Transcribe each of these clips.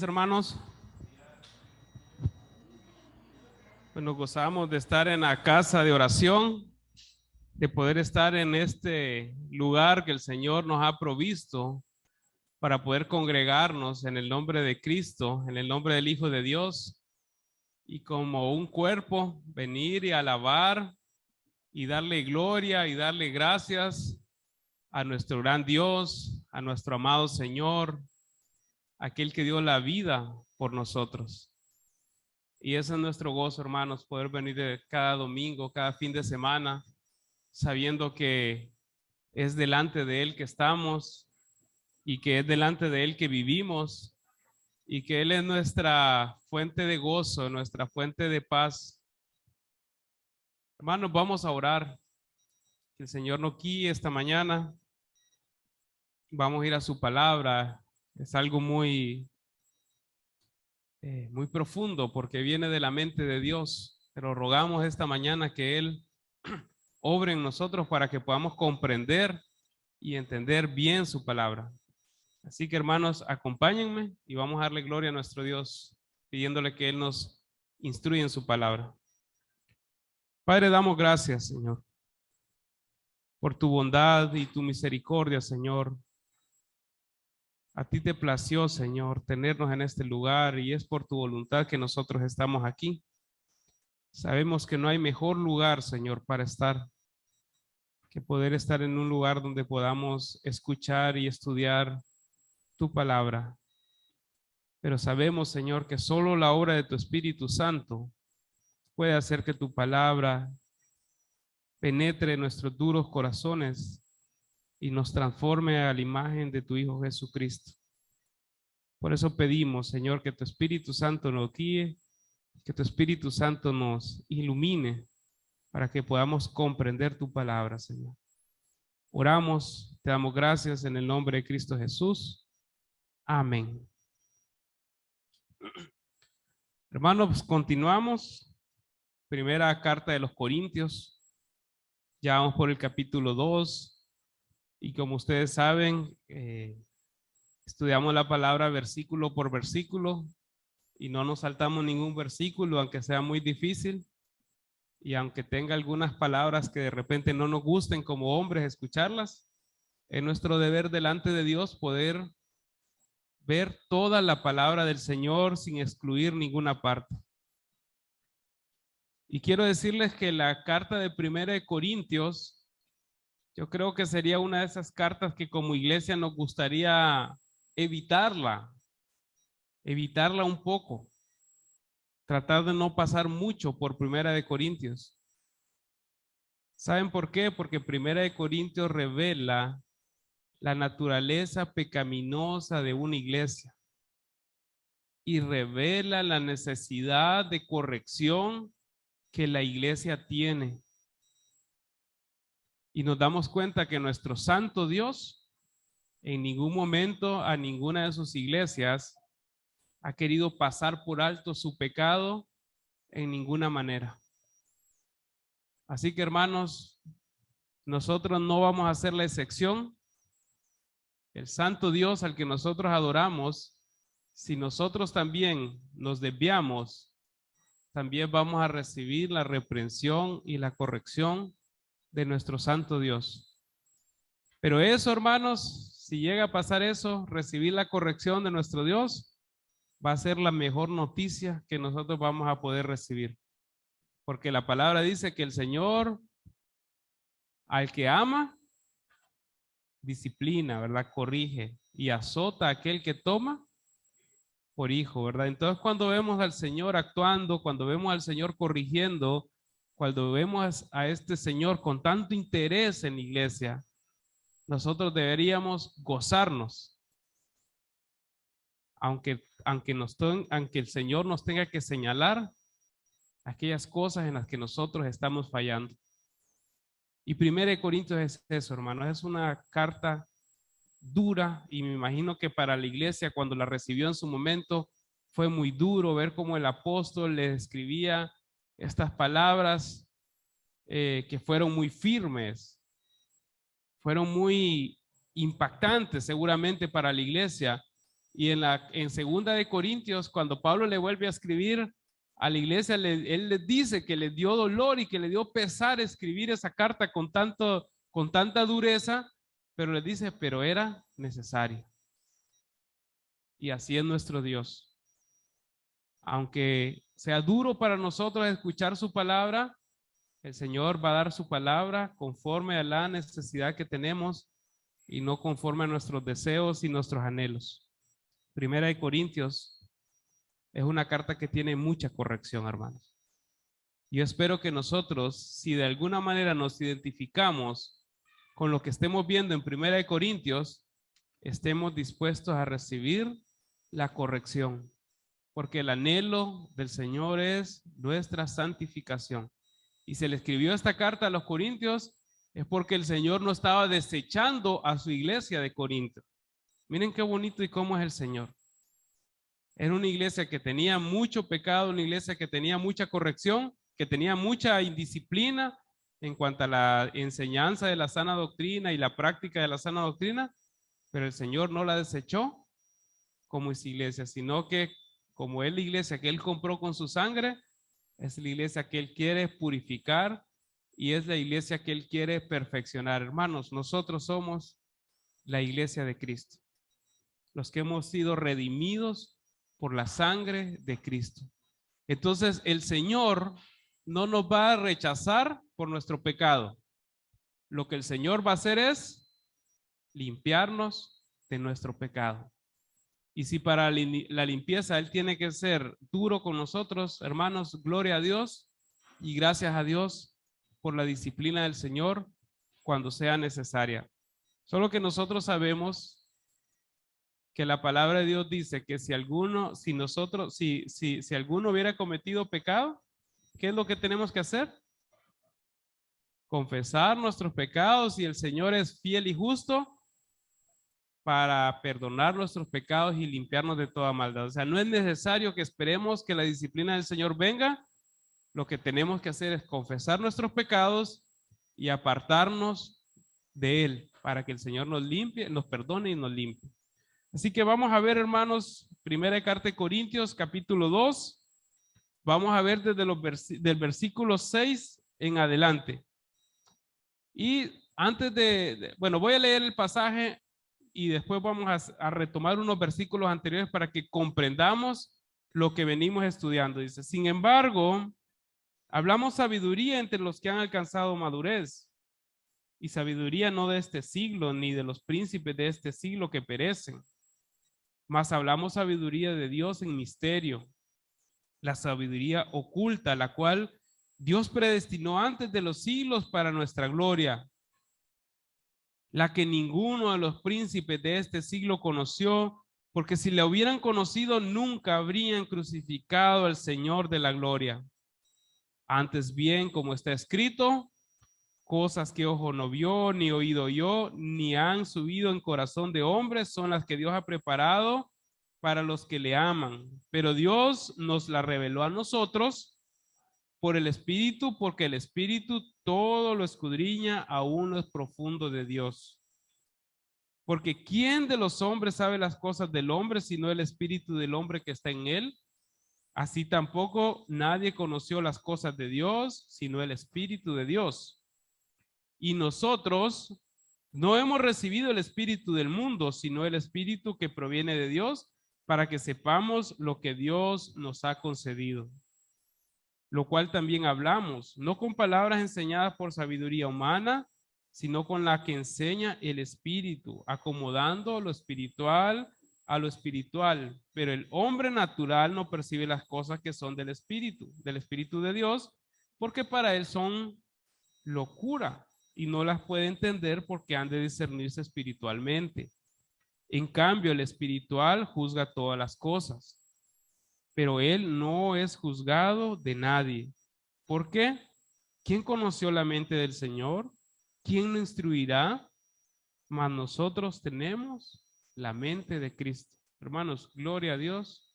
días, hermanos. Pues nos gozamos de estar en la casa de oración, de poder estar en este lugar que el Señor nos ha provisto para poder congregarnos en el nombre de Cristo, en el nombre del Hijo de Dios, y como un cuerpo venir y alabar y darle gloria y darle gracias a nuestro gran Dios, a nuestro amado Señor, aquel que dio la vida por nosotros. Y ese es nuestro gozo, hermanos, poder venir cada domingo, cada fin de semana, sabiendo que es delante de Él que estamos y que es delante de Él que vivimos y que Él es nuestra fuente de gozo, nuestra fuente de paz. Hermanos, vamos a orar. Que el Señor nos guíe esta mañana. Vamos a ir a su palabra. Es algo muy profundo porque viene de la mente de Dios, pero rogamos esta mañana que Él obre en nosotros para que podamos comprender y entender bien su palabra. Así que, hermanos, acompáñenme y vamos a darle gloria a nuestro Dios, pidiéndole que Él nos instruya en su palabra. Padre, damos gracias, Señor, por tu bondad y tu misericordia, Señor. A ti te plació, Señor, tenernos en este lugar y es por tu voluntad que nosotros estamos aquí. Sabemos que no hay mejor lugar, Señor, para estar que poder estar en un lugar donde podamos escuchar y estudiar tu palabra. Pero sabemos, Señor, que solo la obra de tu Espíritu Santo puede hacer que tu palabra penetre en nuestros duros corazones y nos transforme a la imagen de tu Hijo Jesucristo. Por eso pedimos, Señor, que tu Espíritu Santo nos guíe, que tu Espíritu Santo nos ilumine para que podamos comprender tu palabra, Señor. Oramos, te damos gracias en el nombre de Cristo Jesús. Amén. Hermanos, continuamos. Primera carta de los Corintios. Ya vamos por el capítulo 2. Y como ustedes saben, estudiamos la palabra versículo por versículo y no nos saltamos ningún versículo, aunque sea muy difícil y aunque tenga algunas palabras que de repente no nos gusten como hombres escucharlas. Es nuestro deber delante de Dios poder ver toda la palabra del Señor sin excluir ninguna parte. Y quiero decirles que la carta de Primera de Corintios, yo creo que sería una de esas cartas que como iglesia nos gustaría evitarla un poco, tratar de no pasar mucho por Primera de Corintios. ¿Saben por qué? Porque Primera de Corintios revela la naturaleza pecaminosa de una iglesia y revela la necesidad de corrección que la iglesia tiene. Y nos damos cuenta que nuestro santo Dios en ningún momento a ninguna de sus iglesias ha querido pasar por alto su pecado en ninguna manera. Así que, hermanos, nosotros no vamos a hacer la excepción. El santo Dios al que nosotros adoramos, si nosotros también nos desviamos, también vamos a recibir la reprensión y la corrección de nuestro santo Dios. Pero eso, hermanos, si llega a pasar eso, recibir la corrección de nuestro Dios, va a ser la mejor noticia que nosotros vamos a poder recibir. Porque la palabra dice que el Señor, al que ama, disciplina, ¿verdad? Corrige y azota a aquel que toma por hijo, ¿verdad? Entonces cuando vemos al Señor actuando, cuando vemos al Señor corrigiendo, cuando vemos a este Señor con tanto interés en la iglesia, nosotros deberíamos gozarnos, aunque el Señor nos tenga que señalar aquellas cosas en las que nosotros estamos fallando. Y Primera de Corintios es eso, hermanos, es una carta dura y me imagino que para la iglesia cuando la recibió en su momento fue muy duro ver cómo el apóstol le escribía estas palabras que fueron muy firmes, fueron muy impactantes seguramente para la iglesia, Y en segunda de Corintios, cuando Pablo le vuelve a escribir a la iglesia, él les dice que le dio dolor y que le dio pesar escribir esa carta con tanta dureza, pero les dice, pero era necesario. Y así es nuestro Dios. Aunque sea duro para nosotros escuchar su palabra, el Señor va a dar su palabra conforme a la necesidad que tenemos y no conforme a nuestros deseos y nuestros anhelos. Primera de Corintios es una carta que tiene mucha corrección, hermanos. Yo espero que nosotros, si de alguna manera nos identificamos con lo que estemos viendo en Primera de Corintios, estemos dispuestos a recibir la corrección, porque el anhelo del Señor es nuestra santificación. Y se le escribió esta carta a los Corintios es porque el Señor no estaba desechando a su iglesia de Corinto. Miren qué bonito y cómo es el Señor. Era una iglesia que tenía mucho pecado, una iglesia que tenía mucha corrección, que tenía mucha indisciplina en cuanto a la enseñanza de la sana doctrina y la práctica de la sana doctrina, pero el Señor no la desechó como es iglesia, sino que como es la iglesia que Él compró con su sangre, es la iglesia que Él quiere purificar y es la iglesia que Él quiere perfeccionar. Hermanos, nosotros somos la iglesia de Cristo, los que hemos sido redimidos por la sangre de Cristo. Entonces, el Señor no nos va a rechazar por nuestro pecado. Lo que el Señor va a hacer es limpiarnos de nuestro pecado. Y si para la limpieza Él tiene que ser duro con nosotros, hermanos, gloria a Dios y gracias a Dios por la disciplina del Señor cuando sea necesaria. Solo que nosotros sabemos que la palabra de Dios dice que si alguno hubiera cometido pecado, ¿qué es lo que tenemos que hacer? Confesar nuestros pecados y el Señor es fiel y justo para perdonar nuestros pecados y limpiarnos de toda maldad. O sea, no es necesario que esperemos que la disciplina del Señor venga. Lo que tenemos que hacer es confesar nuestros pecados y apartarnos de Él para que el Señor nos limpie, nos perdone y nos limpie. Así que vamos a ver, hermanos, primera carta de Corintios, capítulo 2. Vamos a ver desde del versículo 6 en adelante. Y antes bueno, voy a leer el pasaje y después vamos a retomar unos versículos anteriores para que comprendamos lo que venimos estudiando. Dice, sin embargo, hablamos sabiduría entre los que han alcanzado madurez, y sabiduría no de este siglo, ni de los príncipes de este siglo que perecen, mas hablamos sabiduría de Dios en misterio, la sabiduría oculta, la cual Dios predestinó antes de los siglos para nuestra gloria, la que ninguno de los príncipes de este siglo conoció, porque si la hubieran conocido nunca habrían crucificado al Señor de la gloria. Antes bien, como está escrito, cosas que ojo no vio, ni oído oyó, ni han subido en corazón de hombres, son las que Dios ha preparado para los que le aman. Pero Dios nos la reveló a nosotros por el Espíritu, porque el Espíritu todo lo escudriña aún lo profundo de Dios. Porque ¿quién de los hombres sabe las cosas del hombre, sino el Espíritu del hombre que está en él? Así tampoco nadie conoció las cosas de Dios, sino el Espíritu de Dios. Y nosotros no hemos recibido el espíritu del mundo, sino el espíritu que proviene de Dios, para que sepamos lo que Dios nos ha concedido. Lo cual también hablamos, no con palabras enseñadas por sabiduría humana, sino con la que enseña el espíritu, acomodando lo espiritual a lo espiritual. Pero el hombre natural no percibe las cosas que son del espíritu de Dios, porque para él son locura y no las puede entender porque han de discernirse espiritualmente. En cambio, el espiritual juzga todas las cosas, pero él no es juzgado de nadie. ¿Por qué? ¿Quién conoció la mente del Señor? ¿Quién lo instruirá? Mas nosotros tenemos la mente de Cristo. Hermanos, gloria a Dios.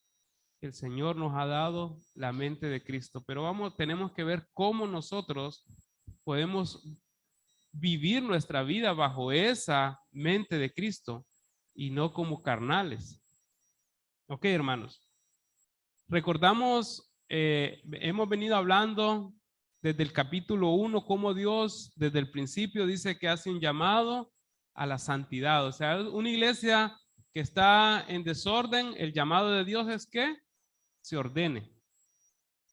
El Señor nos ha dado la mente de Cristo, pero tenemos que ver cómo nosotros podemos vivir nuestra vida bajo esa mente de Cristo y no como carnales. Ok, hermanos. Recordamos, hemos venido hablando desde el capítulo 1, cómo Dios desde el principio dice que hace un llamado a la santidad. O sea, una iglesia que está en desorden, el llamado de Dios es que se ordene,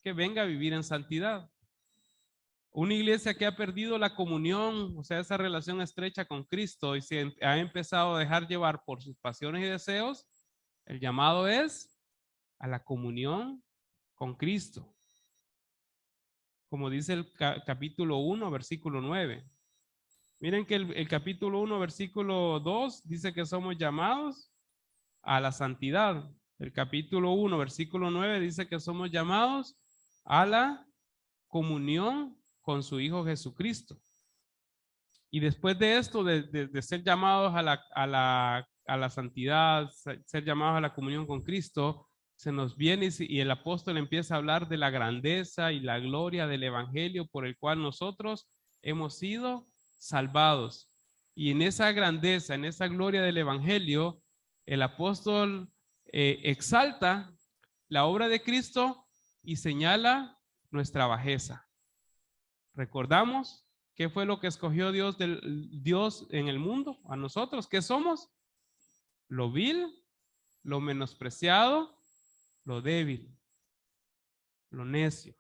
que venga a vivir en santidad. Una iglesia que ha perdido la comunión, o sea, esa relación estrecha con Cristo y se ha empezado a dejar llevar por sus pasiones y deseos, el llamado es a la comunión con Cristo. Como dice el capítulo 1, versículo 9. Miren que el capítulo 1, versículo 2 dice que somos llamados a la santidad. El capítulo 1, versículo 9 dice que somos llamados a la comunión con su Hijo Jesucristo. Y después de esto, de ser llamados a la santidad, ser llamados a la comunión con Cristo, se nos viene y el apóstol empieza a hablar de la grandeza y la gloria del evangelio por el cual nosotros hemos sido salvados. Y en esa grandeza, en esa gloria del evangelio, el apóstol exalta la obra de Cristo y señala nuestra bajeza. ¿Recordamos qué fue lo que escogió Dios en el mundo? A nosotros, ¿qué somos? Lo vil, lo menospreciado, lo débil, lo necio.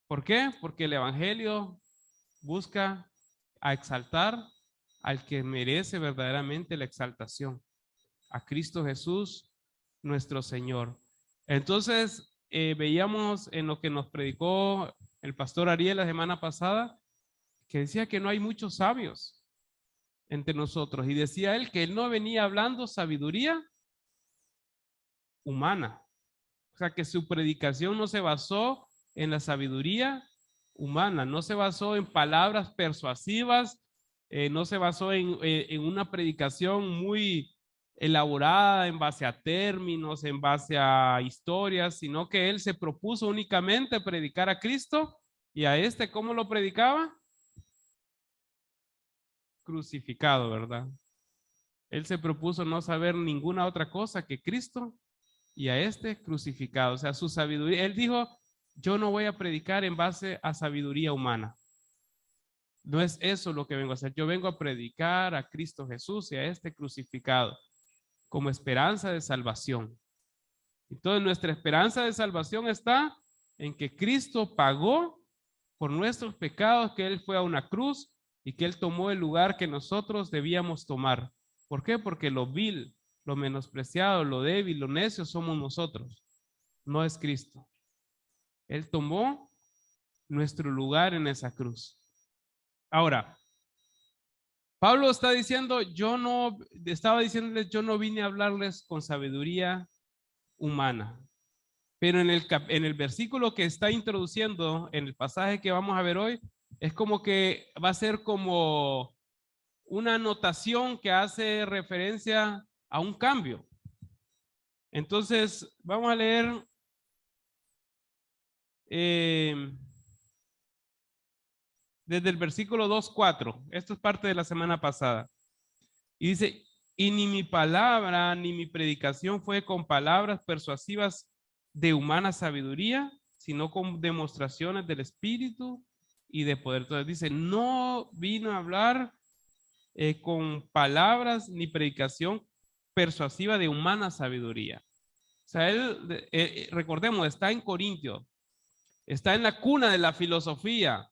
¿Por qué? Porque el evangelio busca a exaltar al que merece verdaderamente la exaltación, a Cristo Jesús, nuestro Señor. Entonces, veíamos en lo que nos predicó el pastor Ariel la semana pasada, que decía que no hay muchos sabios entre nosotros. Y decía él que él no venía hablando sabiduría humana. O sea, que su predicación no se basó en la sabiduría humana, no se basó en palabras persuasivas, no se basó en una predicación muy elaborada en base a términos, en base a historias, sino que él se propuso únicamente predicar a Cristo y a este, ¿cómo lo predicaba? Crucificado, ¿verdad? Él se propuso no saber ninguna otra cosa que Cristo y a este crucificado. O sea, su sabiduría. Él dijo, yo no voy a predicar en base a sabiduría humana. No es eso lo que vengo a hacer. Yo vengo a predicar a Cristo Jesús y a este crucificado como esperanza de salvación. Entonces nuestra esperanza de salvación está en que Cristo pagó por nuestros pecados, que Él fue a una cruz y que Él tomó el lugar que nosotros debíamos tomar. ¿Por qué? Porque lo vil, lo menospreciado, lo débil, lo necio somos nosotros, no es Cristo. Él tomó nuestro lugar en esa cruz. Ahora, Pablo está diciendo, estaba diciéndoles, yo no vine a hablarles con sabiduría humana. Pero en el versículo que está introduciendo, en el pasaje que vamos a ver hoy, es como que va a ser como una anotación que hace referencia a un cambio. Entonces, vamos a leer desde el versículo 2:4. Esto es parte de la semana pasada. Y dice, y ni mi palabra ni mi predicación fue con palabras persuasivas de humana sabiduría, sino con demostraciones del Espíritu y de poder. Entonces dice, no vino a hablar con palabras ni predicación persuasiva de humana sabiduría. O sea, él, recordemos, está en Corintio, está en la cuna de la filosofía.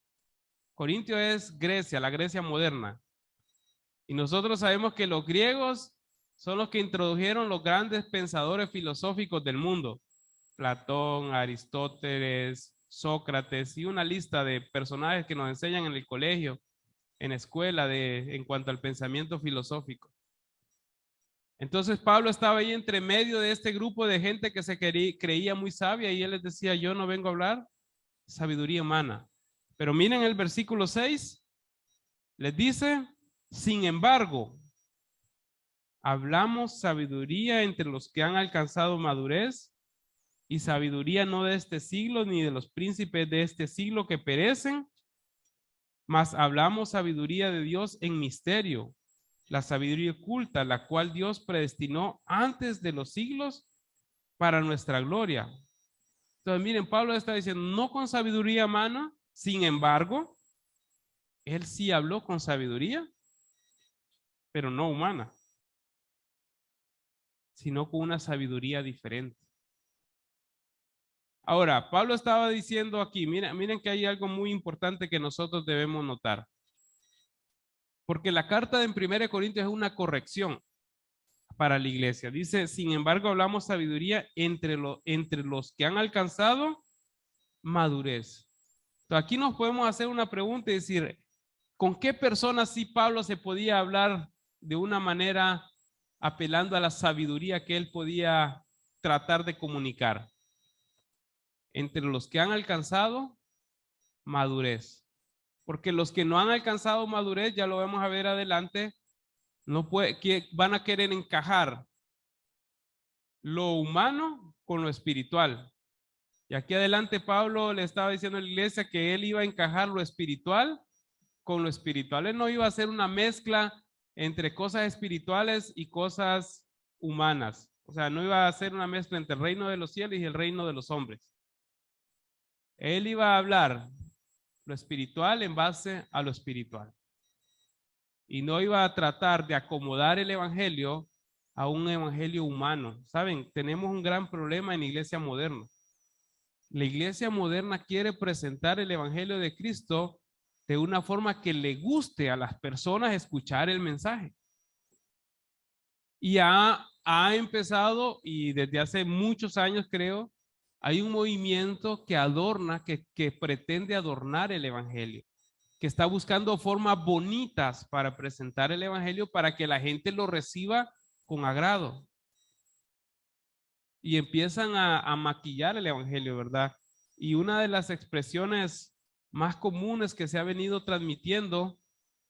Corintio es Grecia, la Grecia moderna. Y nosotros sabemos que los griegos son los que introdujeron los grandes pensadores filosóficos del mundo. Platón, Aristóteles, Sócrates y una lista de personajes que nos enseñan en el colegio, en escuela, en cuanto al pensamiento filosófico. Entonces Pablo estaba ahí entre medio de este grupo de gente que se creía muy sabia y él les decía, yo no vengo a hablar sabiduría humana. Pero miren el versículo 6, les dice, sin embargo, hablamos sabiduría entre los que han alcanzado madurez y sabiduría no de este siglo ni de los príncipes de este siglo que perecen, mas hablamos sabiduría de Dios en misterio, la sabiduría oculta, la cual Dios predestinó antes de los siglos para nuestra gloria. Entonces, miren, Pablo está diciendo, no con sabiduría humana, sin embargo, él sí habló con sabiduría, pero no humana, sino con una sabiduría diferente. Ahora, Pablo estaba diciendo aquí, miren que hay algo muy importante que nosotros debemos notar. Porque la carta de 1 Corintios es una corrección para la iglesia. Dice, sin embargo, hablamos sabiduría entre los que han alcanzado madurez. Entonces, aquí nos podemos hacer una pregunta y decir, ¿con qué personas sí Pablo se podía hablar de una manera apelando a la sabiduría que él podía tratar de comunicar? Entre los que han alcanzado madurez. Porque los que no han alcanzado madurez, ya lo vamos a ver adelante, no puede, que van a querer encajar lo humano con lo espiritual. Y aquí adelante Pablo le estaba diciendo a la iglesia que él iba a encajar lo espiritual con lo espiritual. Él no iba a hacer una mezcla entre cosas espirituales y cosas humanas. O sea, no iba a hacer una mezcla entre el reino de los cielos y el reino de los hombres. Él iba a hablar lo espiritual en base a lo espiritual. Y no iba a tratar de acomodar el evangelio a un evangelio humano. Saben, tenemos un gran problema en la iglesia moderna. La iglesia moderna quiere presentar el evangelio de Cristo de una forma que le guste a las personas escuchar el mensaje. Y ha empezado, y desde hace muchos años creo, hay un movimiento que adorna, que pretende adornar el evangelio, que está buscando formas bonitas para presentar el evangelio para que la gente lo reciba con agrado. Y empiezan a maquillar el evangelio, ¿verdad? Y una de las expresiones más comunes que se ha venido transmitiendo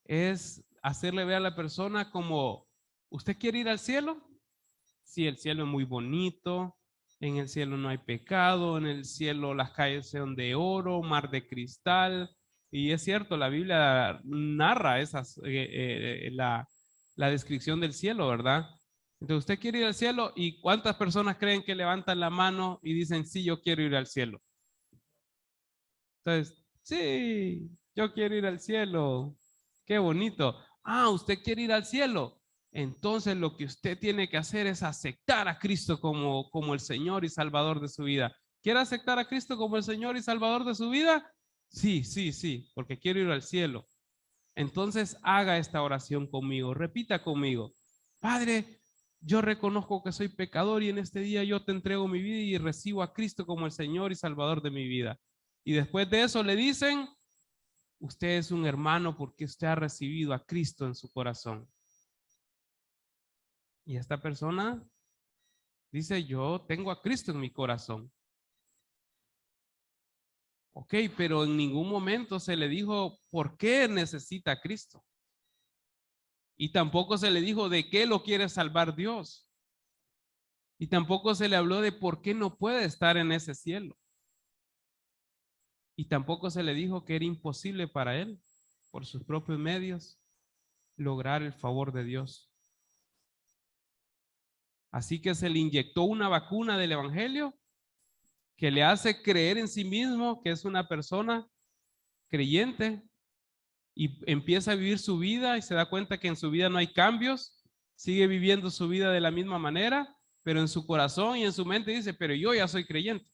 es hacerle ver a la persona como, ¿usted quiere ir al cielo? Sí, el cielo es muy bonito, en el cielo no hay pecado, en el cielo las calles son de oro, mar de cristal, y es cierto, la Biblia narra la descripción del cielo, ¿verdad? Entonces, usted quiere ir al cielo, ¿y cuántas personas creen que levantan la mano y dicen, sí, yo quiero ir al cielo? Entonces, sí, yo quiero ir al cielo. Qué bonito. Ah, usted quiere ir al cielo. Entonces lo que usted tiene que hacer es aceptar a Cristo como el Señor y Salvador de su vida. ¿Quiere aceptar a Cristo como el Señor y Salvador de su vida? Sí, sí, sí, porque quiero ir al cielo. Entonces haga esta oración conmigo, repita conmigo. Padre, yo reconozco que soy pecador y en este día yo te entrego mi vida y recibo a Cristo como el Señor y Salvador de mi vida. Y después de eso le dicen, usted es un hermano porque usted ha recibido a Cristo en su corazón. Y esta persona dice, yo tengo a Cristo en mi corazón. Ok, pero en ningún momento se le dijo por qué necesita a Cristo. Y tampoco se le dijo de qué lo quiere salvar Dios. Y tampoco se le habló de por qué no puede estar en ese cielo. Y tampoco se le dijo que era imposible para él, por sus propios medios, lograr el favor de Dios. Así que se le inyectó una vacuna del evangelio que le hace creer en sí mismo que es una persona creyente y empieza a vivir su vida y se da cuenta que en su vida no hay cambios, sigue viviendo su vida de la misma manera, pero en su corazón y en su mente dice, pero yo ya soy creyente.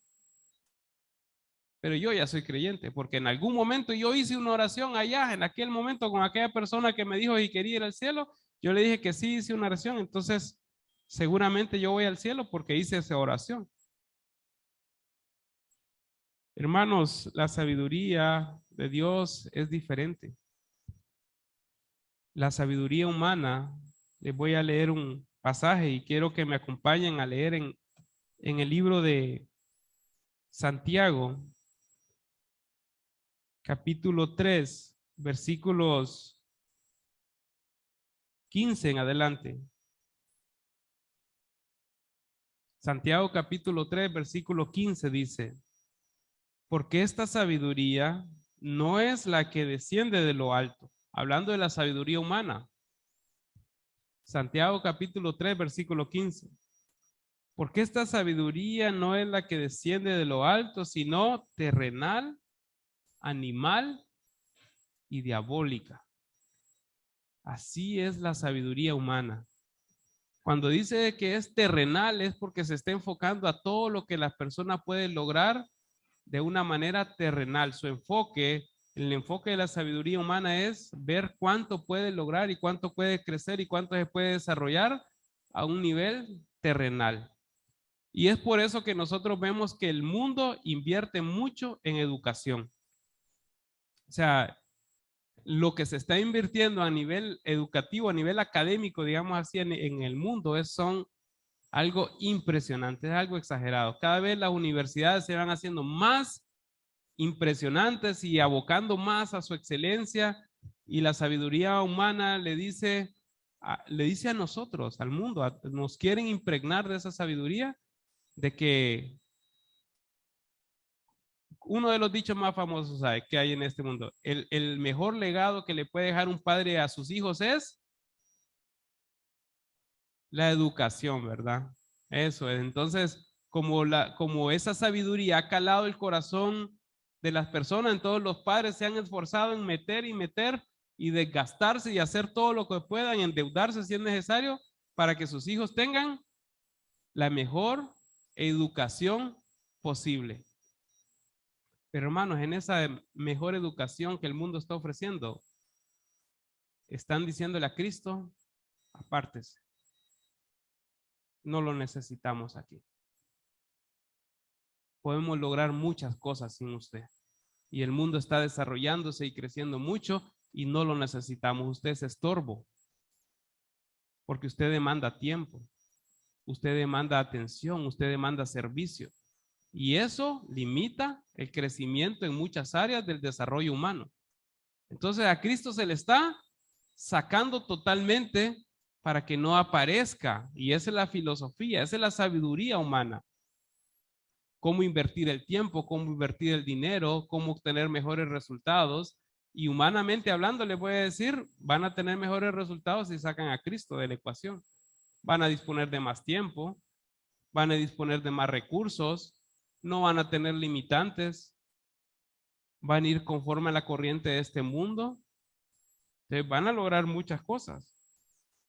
Pero yo ya soy creyente, porque en algún momento yo hice una oración allá, en aquel momento con aquella persona que me dijo y quería ir al cielo, yo le dije que sí hice una oración, entonces seguramente yo voy al cielo porque hice esa oración. Hermanos, la sabiduría de Dios es diferente. La sabiduría humana, les voy a leer un pasaje y quiero que me acompañen a leer en el libro de Santiago, capítulo 3, versículos 15 en adelante. Santiago capítulo 3, versículo 15 dice, porque esta sabiduría no es la que desciende de lo alto, hablando de la sabiduría humana, Santiago capítulo 3, versículo 15. Porque esta sabiduría no es la que desciende de lo alto, sino terrenal, animal y diabólica. Así es la sabiduría humana. Cuando dice que es terrenal es porque se está enfocando a todo lo que la persona puede lograr de una manera terrenal. Su enfoque, el enfoque de la sabiduría humana es ver cuánto puede lograr y cuánto puede crecer y cuánto se puede desarrollar a un nivel terrenal. Y es por eso que nosotros vemos que el mundo invierte mucho en educación. O sea, lo que se está invirtiendo a nivel educativo, a nivel académico, digamos así, en el mundo, son algo impresionante, es algo exagerado. Cada vez las universidades se van haciendo más impresionantes y abocando más a su excelencia, y la sabiduría humana le dice a nosotros, al mundo, nos quieren impregnar de esa sabiduría, de que uno de los dichos más famosos, ¿sabe?, que hay en este mundo, el mejor legado que le puede dejar un padre a sus hijos es la educación, ¿verdad? Eso es. Entonces, como esa sabiduría ha calado el corazón de las personas, entonces los padres se han esforzado en meter y meter y desgastarse y hacer todo lo que puedan, endeudarse si es necesario, para que sus hijos tengan la mejor educación posible. Pero hermanos, en esa mejor educación que el mundo está ofreciendo, están diciéndole a Cristo, apártese. No lo necesitamos aquí. Podemos lograr muchas cosas sin usted. Y el mundo está desarrollándose y creciendo mucho y no lo necesitamos. Usted es estorbo. Porque usted demanda tiempo. Usted demanda atención. Usted demanda servicio. Y eso limita el crecimiento en muchas áreas del desarrollo humano. Entonces a Cristo se le está sacando totalmente para que no aparezca. Y esa es la filosofía, esa es la sabiduría humana. Cómo invertir el tiempo, cómo invertir el dinero, cómo obtener mejores resultados. Y humanamente hablando, les voy a decir, van a tener mejores resultados si sacan a Cristo de la ecuación. Van a disponer de más tiempo, van a disponer de más recursos, no van a tener limitantes, van a ir conforme a la corriente de este mundo. Entonces van a lograr muchas cosas.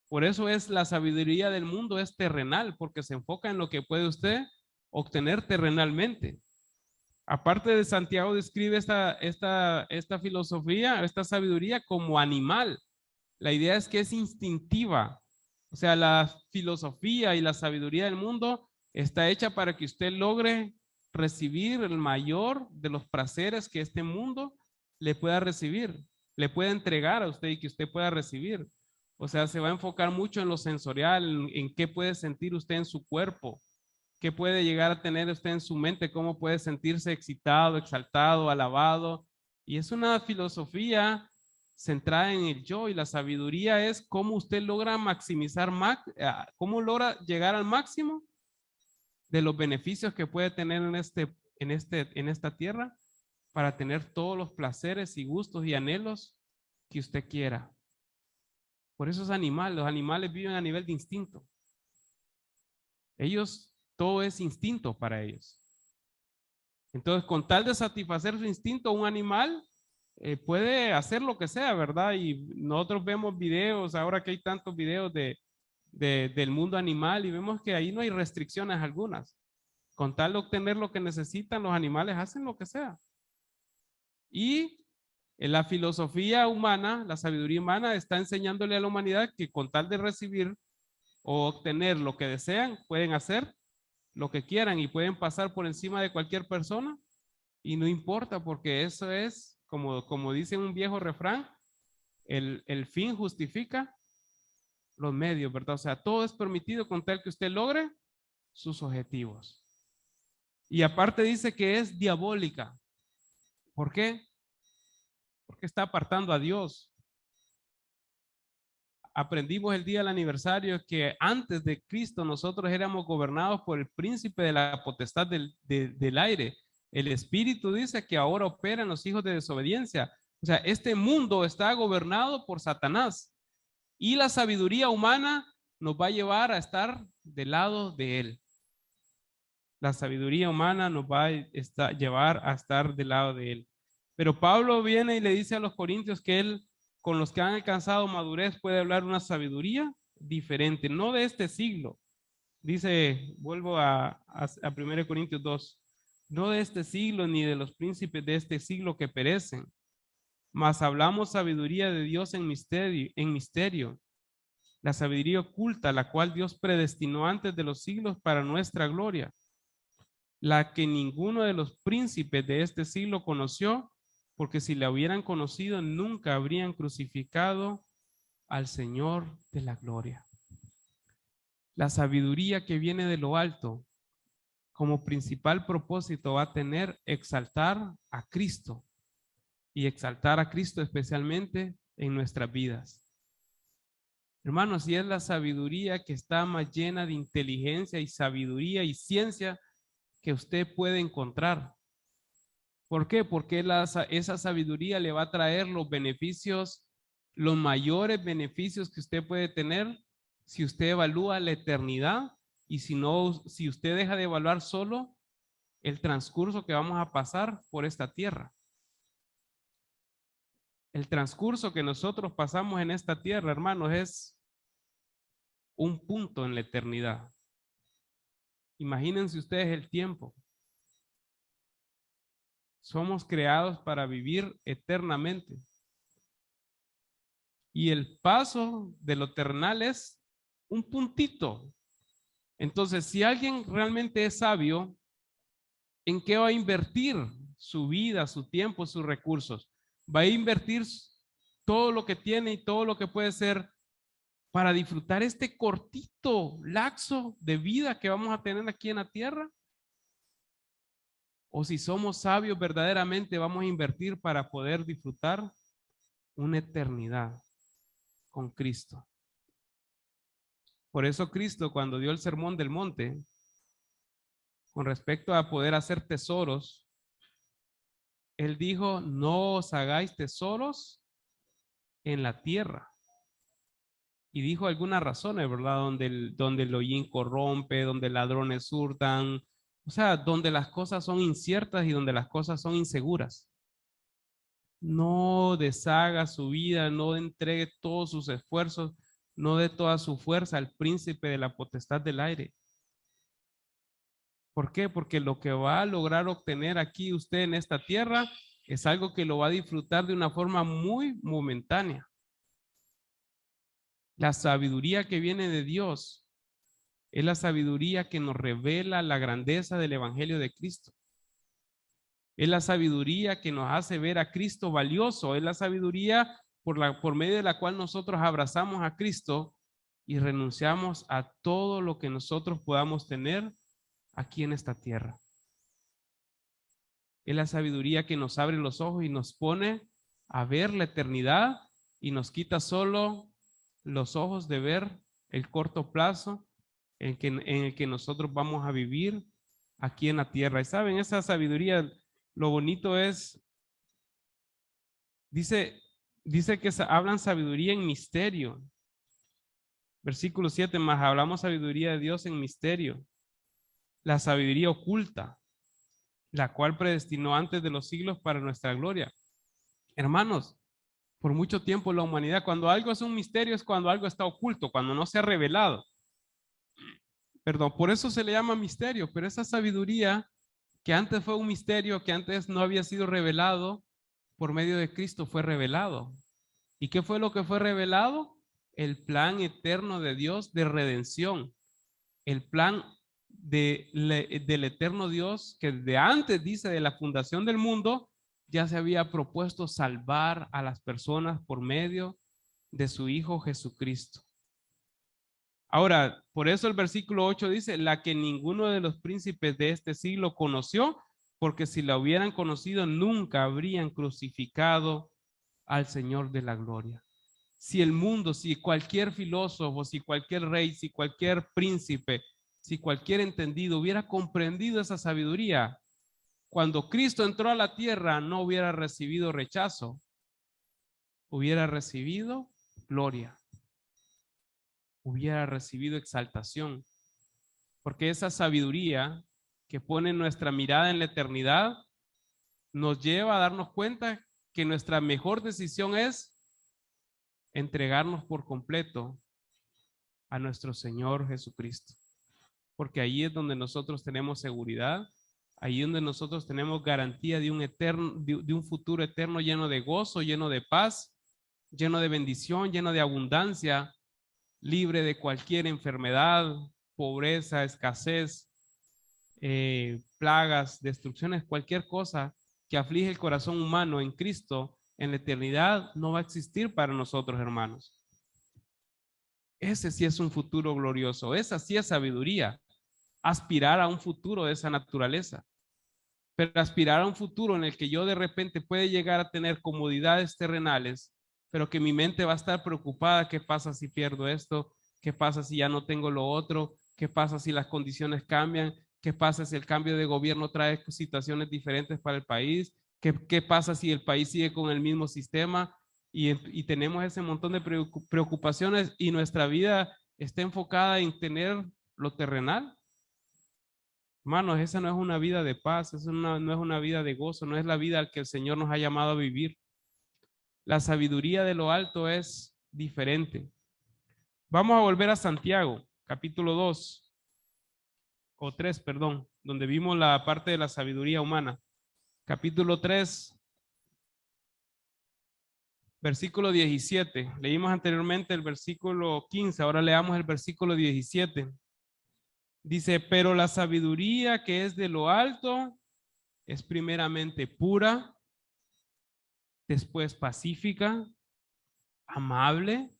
Por eso es la sabiduría del mundo es terrenal, porque se enfoca en lo que puede usted obtener terrenalmente. Aparte de Santiago describe esta filosofía, esta sabiduría como animal. La idea es que es instintiva. O sea, la filosofía y la sabiduría del mundo está hecha para que usted logre recibir el mayor de los placeres que este mundo le pueda recibir, le pueda entregar a usted y que usted pueda recibir. O sea, se va a enfocar mucho en lo sensorial, en qué puede sentir usted en su cuerpo, qué puede llegar a tener usted en su mente, cómo puede sentirse excitado, exaltado, alabado. Y es una filosofía centrada en el yo, y la sabiduría es cómo usted logra maximizar, cómo logra llegar al máximo de los beneficios que puede tener en esta tierra para tener todos los placeres y gustos y anhelos que usted quiera. Por eso es animal, los animales viven a nivel de instinto. Ellos, todo es instinto para ellos. Entonces, con tal de satisfacer su instinto, un animal puede hacer lo que sea, ¿verdad? Y nosotros vemos videos, ahora que hay tantos videos del mundo animal, y vemos que ahí no hay restricciones algunas. Con tal de obtener lo que necesitan, los animales hacen lo que sea. Y en la filosofía humana, la sabiduría humana está enseñándole a la humanidad que con tal de recibir o obtener lo que desean, pueden hacer lo que quieran y pueden pasar por encima de cualquier persona y no importa, porque eso es, como dice un viejo refrán, el fin justifica los medios, ¿verdad? O sea, todo es permitido con tal que usted logre sus objetivos. Y aparte dice que es diabólica. ¿Por qué? Porque está apartando a Dios. Aprendimos el día del aniversario que antes de Cristo nosotros éramos gobernados por el príncipe de la potestad del aire. El Espíritu dice que ahora operan los hijos de desobediencia. O sea, este mundo está gobernado por Satanás. Y la sabiduría humana nos va a llevar a estar del lado de Él. La sabiduría humana nos va a llevar a estar del lado de Él. Pero Pablo viene y le dice a los corintios que él, con los que han alcanzado madurez, puede hablar una sabiduría diferente, no de este siglo. Dice, vuelvo a 1 Corintios 2, no de este siglo ni de los príncipes de este siglo que perecen, mas hablamos sabiduría de Dios en misterio, la sabiduría oculta, la cual Dios predestinó antes de los siglos para nuestra gloria, la que ninguno de los príncipes de este siglo conoció, porque si la hubieran conocido, nunca habrían crucificado al Señor de la gloria. La sabiduría que viene de lo alto, como principal propósito va a tener exaltar a Cristo, y exaltar a Cristo especialmente en nuestras vidas. Hermanos, y es la sabiduría que está más llena de inteligencia y sabiduría y ciencia que usted puede encontrar. ¿Por qué? Porque esa sabiduría le va a traer los beneficios, los mayores beneficios que usted puede tener si usted evalúa la eternidad y si usted deja de evaluar solo el transcurso que vamos a pasar por esta tierra. El transcurso que nosotros pasamos en esta tierra, hermanos, es un punto en la eternidad. Imagínense ustedes el tiempo. Somos creados para vivir eternamente. Y el paso de lo terrenal es un puntito. Entonces, si alguien realmente es sabio, ¿en qué va a invertir su vida, su tiempo, sus recursos? Va a invertir todo lo que tiene y todo lo que puede ser para disfrutar este cortito lapso de vida que vamos a tener aquí en la tierra. O si somos sabios verdaderamente, vamos a invertir para poder disfrutar una eternidad con Cristo. Por eso Cristo, cuando dio el sermón del monte, con respecto a poder hacer tesoros, Él dijo, no os hagáis tesoros en la tierra. Y dijo algunas razones, ¿verdad? Donde el hollín corrompe, donde ladrones hurtan, o sea, donde las cosas son inciertas y donde las cosas son inseguras. No deshaga su vida, no entregue todos sus esfuerzos, no dé toda su fuerza al príncipe de la potestad del aire. ¿Por qué? Porque lo que va a lograr obtener aquí usted en esta tierra es algo que lo va a disfrutar de una forma muy momentánea. La sabiduría que viene de Dios es la sabiduría que nos revela la grandeza del Evangelio de Cristo. Es la sabiduría que nos hace ver a Cristo valioso. Es la sabiduría por medio de la cual nosotros abrazamos a Cristo y renunciamos a todo lo que nosotros podamos tener aquí en esta tierra. Es la sabiduría que nos abre los ojos y nos pone a ver la eternidad y nos quita solo los ojos de ver el corto plazo en el que nosotros vamos a vivir aquí en la tierra. Y saben, esa sabiduría, lo bonito es, dice que hablan sabiduría en misterio. Versículo 7, más hablamos sabiduría de Dios en misterio. La sabiduría oculta, la cual predestinó antes de los siglos para nuestra gloria. Hermanos, por mucho tiempo la humanidad, cuando algo es un misterio, es cuando algo está oculto, cuando no se ha revelado. Perdón, por eso se le llama misterio, pero esa sabiduría que antes fue un misterio, que antes no había sido revelado, por medio de Cristo fue revelado. ¿Y qué fue lo que fue revelado? El plan eterno de Dios de redención, el plan del eterno Dios que de antes, dice, de la fundación del mundo, ya se había propuesto salvar a las personas por medio de su Hijo Jesucristo. Ahora, por eso el versículo 8 dice, la que ninguno de los príncipes de este siglo conoció, porque si la hubieran conocido, nunca habrían crucificado al Señor de la gloria. Si el mundo, si cualquier filósofo, si cualquier rey, si cualquier príncipe, si cualquier entendido hubiera comprendido esa sabiduría, cuando Cristo entró a la tierra no hubiera recibido rechazo, hubiera recibido gloria. hubiera recibido exaltación. Porque esa sabiduría que pone nuestra mirada en la eternidad nos lleva a darnos cuenta que nuestra mejor decisión es entregarnos por completo a nuestro Señor Jesucristo. Porque ahí es donde nosotros tenemos seguridad, ahí es donde nosotros tenemos garantía de un futuro eterno lleno de gozo, lleno de paz, lleno de bendición, lleno de abundancia, libre de cualquier enfermedad, pobreza, escasez, plagas, destrucciones, cualquier cosa que aflige el corazón humano en Cristo, en la eternidad no va a existir para nosotros, hermanos. Ese sí es un futuro glorioso, esa sí es sabiduría, aspirar a un futuro de esa naturaleza. Pero aspirar a un futuro en el que yo de repente puede llegar a tener comodidades terrenales, pero que mi mente va a estar preocupada, ¿qué pasa si pierdo esto? ¿Qué pasa si ya no tengo lo otro? ¿Qué pasa si las condiciones cambian? ¿Qué pasa si el cambio de gobierno trae situaciones diferentes para el país? ¿Qué pasa si el país sigue con el mismo sistema? Y tenemos ese montón de preocupaciones y nuestra vida está enfocada en tener lo terrenal. Hermanos, esa no es una vida de paz, no es una vida de gozo, no es la vida al que el Señor nos ha llamado a vivir. La sabiduría de lo alto es diferente. Vamos a volver a Santiago, capítulo 2, o 3, perdón, donde vimos la parte de la sabiduría humana. Capítulo 3, versículo 17. Leímos anteriormente el versículo 15, ahora leamos el versículo 17. Dice, pero la sabiduría que es de lo alto es primeramente pura, después pacífica, amable,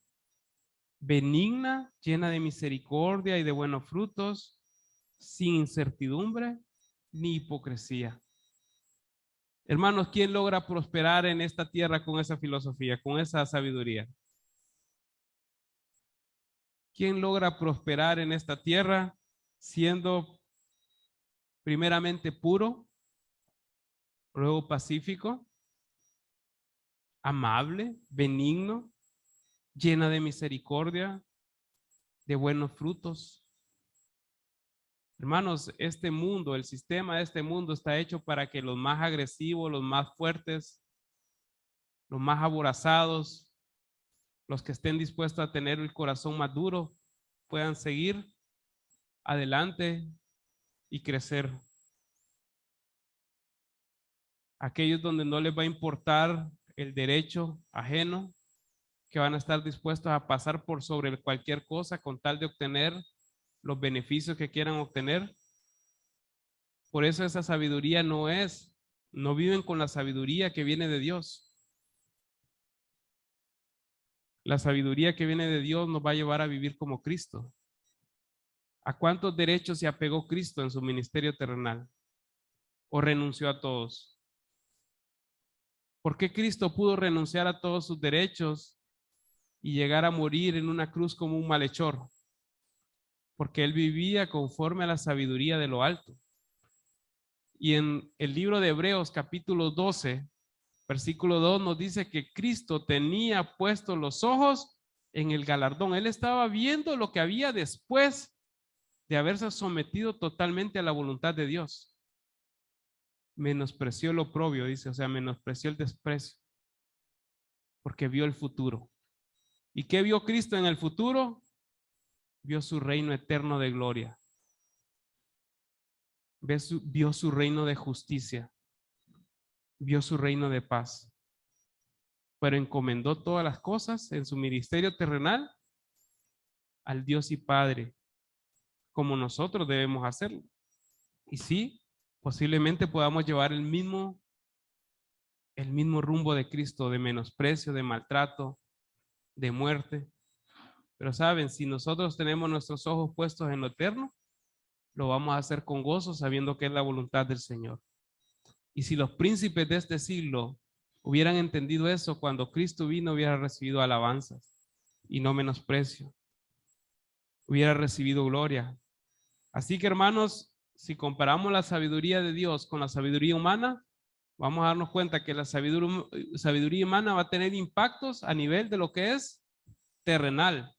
benigna, llena de misericordia y de buenos frutos, sin incertidumbre ni hipocresía. Hermanos, ¿quién logra prosperar en esta tierra con esa filosofía, con esa sabiduría? ¿Quién logra prosperar en esta tierra siendo primeramente puro, luego pacífico, amable, benigno, llena de misericordia, de buenos frutos? Hermanos, este mundo, el sistema de este mundo está hecho para que los más agresivos, los más fuertes, los más aborazados, los que estén dispuestos a tener el corazón más duro, puedan seguir adelante y crecer. Aquellos donde no les va a importar el derecho ajeno, que van a estar dispuestos a pasar por sobre cualquier cosa con tal de obtener los beneficios que quieran obtener. Por eso esa sabiduría no viven con la sabiduría que viene de Dios. La sabiduría que viene de Dios nos va a llevar a vivir como Cristo. ¿A cuántos derechos se apegó Cristo en su ministerio terrenal? ¿O renunció a todos? ¿Por qué Cristo pudo renunciar a todos sus derechos y llegar a morir en una cruz como un malhechor? Porque él vivía conforme a la sabiduría de lo alto. Y en el libro de Hebreos capítulo 12, versículo 2 nos dice que Cristo tenía puestos los ojos en el galardón. Él estaba viendo lo que había después de haberse sometido totalmente a la voluntad de Dios. Menospreció lo oprobio, dice, o sea, menospreció el desprecio, porque vio el futuro. ¿Y qué vio Cristo en el futuro? Vio su reino eterno de gloria. Vio su reino de justicia. Vio su reino de paz. Pero encomendó todas las cosas en su ministerio terrenal al Dios y Padre, como nosotros debemos hacerlo. Y sí, posiblemente podamos llevar el mismo rumbo de Cristo, de menosprecio, de maltrato, de muerte. Pero saben, si nosotros tenemos nuestros ojos puestos en lo eterno, lo vamos a hacer con gozo, sabiendo que es la voluntad del Señor. Y si los príncipes de este siglo hubieran entendido eso, cuando Cristo vino hubiera recibido alabanzas y no menosprecio, hubiera recibido gloria. Así que, hermanos, si comparamos la sabiduría de Dios con la sabiduría humana, vamos a darnos cuenta que la sabiduría humana va a tener impactos a nivel de lo que es terrenal.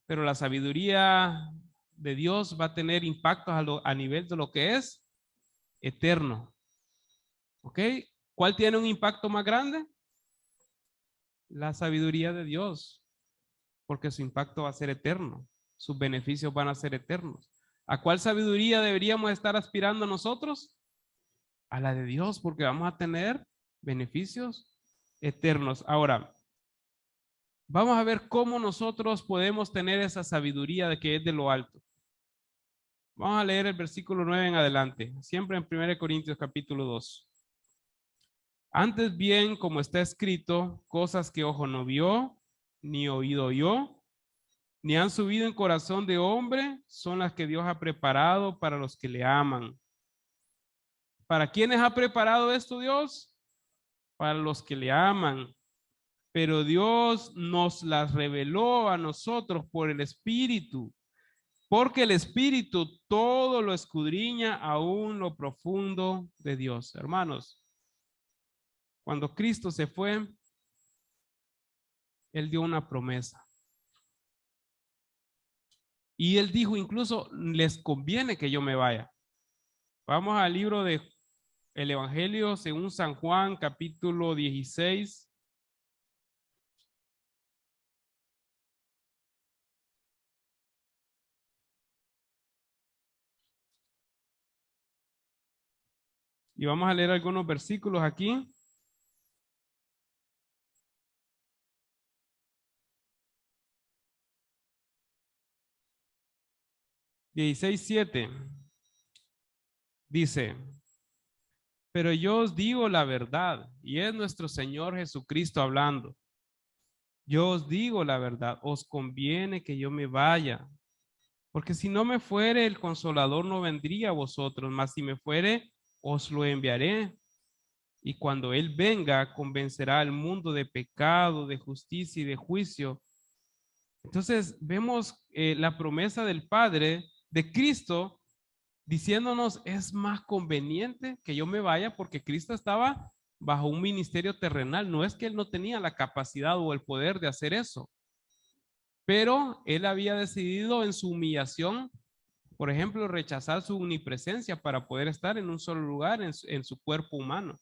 pero la sabiduría de Dios va a tener impactos a nivel de lo que es eterno. ¿Ok? ¿Cuál tiene un impacto más grande? La sabiduría de Dios, porque su impacto va a ser eterno, sus beneficios van a ser eternos. ¿A cuál sabiduría deberíamos estar aspirando nosotros? A la de Dios, porque vamos a tener beneficios eternos. Ahora, vamos a ver cómo nosotros podemos tener esa sabiduría de que es de lo alto. Vamos a leer el versículo 9 en adelante, siempre en 1 Corintios capítulo 2. Antes bien, como está escrito, cosas que ojo no vio, ni oído oyó, ni han subido en corazón de hombre, son las que Dios ha preparado para los que le aman. ¿Para quiénes ha preparado esto Dios? Para los que le aman. Pero Dios nos las reveló a nosotros por el Espíritu, porque el Espíritu todo lo escudriña aún lo profundo de Dios. Hermanos, cuando Cristo se fue, Él dio una promesa. Y Él dijo incluso, les conviene que yo me vaya. Vamos al libro de el Evangelio según San Juan, capítulo 16. Y vamos a leer algunos versículos aquí. 16:7 dice, pero yo os digo la verdad, y es nuestro Señor Jesucristo hablando. Yo os digo la verdad, os conviene que yo me vaya, porque si no me fuere, el Consolador no vendría a vosotros, mas si me fuere, os lo enviaré. Y cuando Él venga, convencerá al mundo de pecado, de justicia y de juicio. Entonces vemos la promesa del Padre, de Cristo, diciéndonos, es más conveniente que yo me vaya porque Cristo estaba bajo un ministerio terrenal. No es que Él no tenía la capacidad o el poder de hacer eso, pero Él había decidido en su humillación, por ejemplo, rechazar su omnipresencia para poder estar en un solo lugar en su cuerpo humano.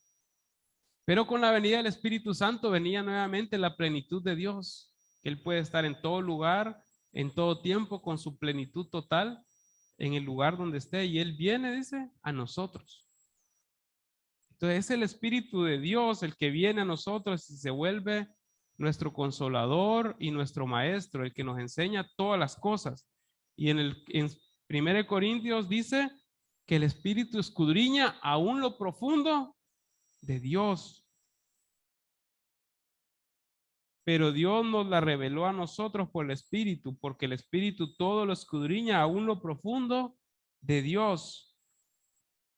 Pero con la venida del Espíritu Santo venía nuevamente la plenitud de Dios, que Él puede estar en todo lugar, en todo tiempo, con su plenitud total, en el lugar donde esté. Y Él viene, dice, a nosotros. Entonces es el Espíritu de Dios el que viene a nosotros y se vuelve nuestro consolador y nuestro maestro, el que nos enseña todas las cosas. Y en 1 Corintios dice que el Espíritu escudriña aún lo profundo de Dios. Pero Dios nos la reveló a nosotros por el Espíritu, porque el Espíritu todo lo escudriña aún lo profundo de Dios.